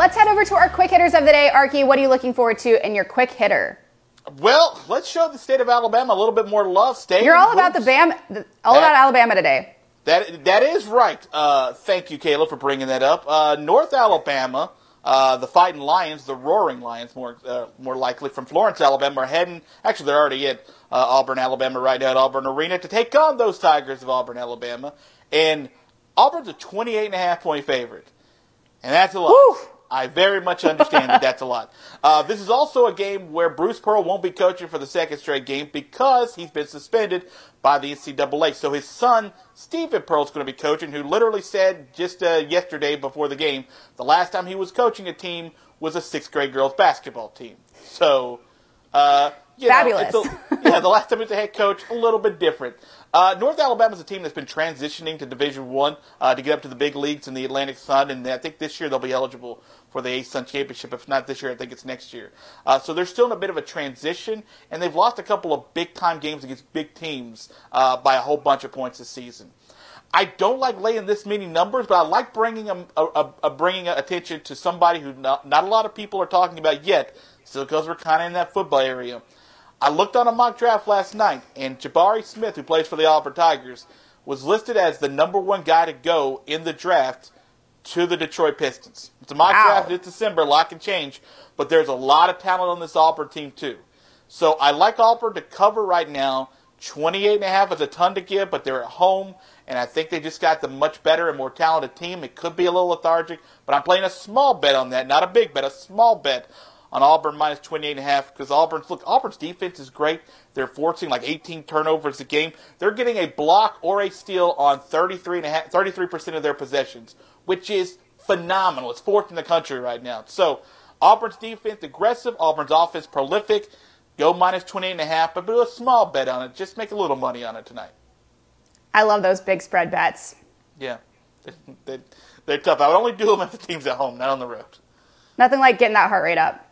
Let's head over to our quick hitters of the day. Arky, what are you looking forward to in your quick hitter? Well, let's show the state of Alabama a little bit more love. You're all about about Alabama today. That is right. Thank you, Kayla, for bringing that up. North Alabama, the Fighting Lions, the Roaring Lions, more likely, from Florence, Alabama, are heading. Actually, they're already at Auburn, Alabama, right now at Auburn Arena to take on those Tigers of Auburn, Alabama. And Auburn's a 28.5-point favorite, and that's a lot. Woo! I very much understand that that's a lot. This is also a game where Bruce Pearl won't be coaching for the second straight game because he's been suspended by the NCAA. So his son, Stephen Pearl, is going to be coaching, who literally said just yesterday before the game, the last time he was coaching a team was a sixth-grade girls basketball team. So, fabulous. The last time he was a head coach, a little bit different. North Alabama is a team that's been transitioning to Division I to get up to the big leagues in the Atlantic Sun, and I think this year they'll be eligible for the A-Sun Championship. If not this year, I think it's next year. So they're still in a bit of a transition, and they've lost a couple of big-time games against big teams by a whole bunch of points this season. I don't like laying this many numbers, but I like bringing attention to somebody who not a lot of people are talking about yet, still because we're kind of in that football area. I looked on a mock draft last night, and Jabari Smith, who plays for the Auburn Tigers, was listed as the #1 guy to go in the draft to the Detroit Pistons. It's a mock draft. It's December, lock and change, but there's a lot of talent on this Auburn team too. So I like Auburn to cover right now. 28.5 is a ton to give, but they're at home, and I think they just got the much better and more talented team. It could be a little lethargic, but I'm playing a small bet on that, not a big bet, a small bet on Auburn minus 28.5 because Auburn's defense is great. They're forcing like 18 turnovers a game. They're getting a block or a steal on 33% of their possessions, which is phenomenal. It's fourth in the country right now. So Auburn's defense aggressive, Auburn's offense prolific. Go minus 28.5, but do a small bet on it. Just make a little money on it tonight. I love those big spread bets. Yeah, they're tough. I would only do them if the team's at home, not on the road. Nothing like getting that heart rate up.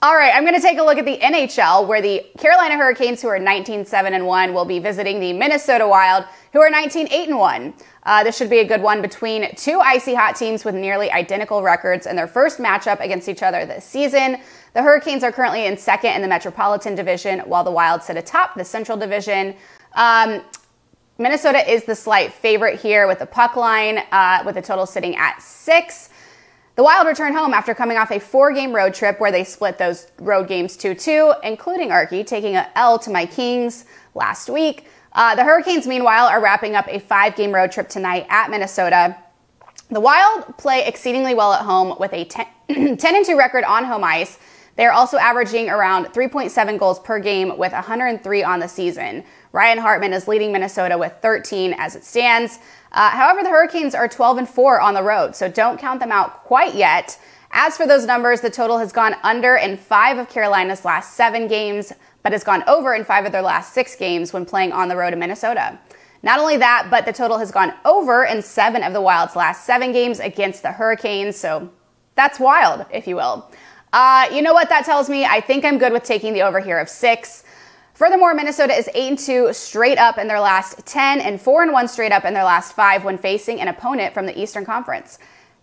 All right, I'm going to take a look at the NHL, where the Carolina Hurricanes, who are 19-7-1, will be visiting the Minnesota Wild, who are 19-8-1. This should be a good one between two icy hot teams with nearly identical records in their first matchup against each other this season. The Hurricanes are currently in second in the Metropolitan Division, while the Wild sit atop the Central Division. Minnesota is the slight favorite here with the puck line, with the total sitting at 6. The Wild return home after coming off a 4-game road trip where they split those road games 2-2, including Arky taking an L to my Kings last week. The Hurricanes, meanwhile, are wrapping up a 5-game road trip tonight at Minnesota. The Wild play exceedingly well at home with a 10-2 record on home ice. They're also averaging around 3.7 goals per game with 103 on the season. Ryan Hartman is leading Minnesota with 13 as it stands. However, the Hurricanes are 12-4 on the road, so don't count them out quite yet. As for those numbers, the total has gone under in 5 of Carolina's last 7 games, but has gone over in 5 of their last 6 games when playing on the road in Minnesota. Not only that, but the total has gone over in 7 of the Wild's last 7 games against the Hurricanes, so that's wild, if you will. You know what that tells me? I think I'm good with taking the over here of 6. Furthermore, Minnesota is 8-2 straight up in their last 10 and 4-1 straight up in their last 5 when facing an opponent from the Eastern Conference.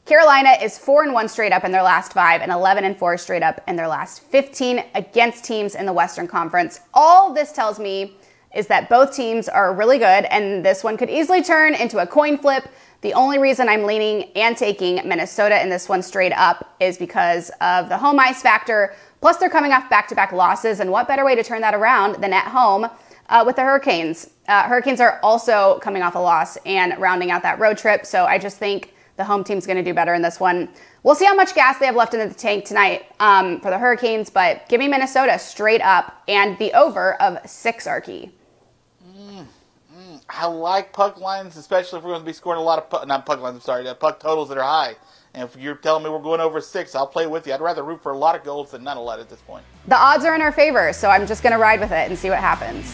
Carolina is 4-1 straight up in their last 5 and 11-4 straight up in their last 15 against teams in the Western Conference. All this tells me is that both teams are really good, and this one could easily turn into a coin flip. The only reason I'm leaning and taking Minnesota in this one straight up is because of the home ice factor. Plus, they're coming off back-to-back losses, and what better way to turn that around than at home with the Hurricanes. Hurricanes are also coming off a loss and rounding out that road trip, so I just think the home team's going to do better in this one. We'll see how much gas they have left in the tank tonight for the Hurricanes, but give me Minnesota straight up and the over of 6, Arky. I like puck lines, especially if we're going to be scoring a lot of puck totals that are high. And if you're telling me we're going over 6, I'll play with you. I'd rather root for a lot of goals than not a lot at this point. The odds are in our favor, so I'm just going to ride with it and see what happens.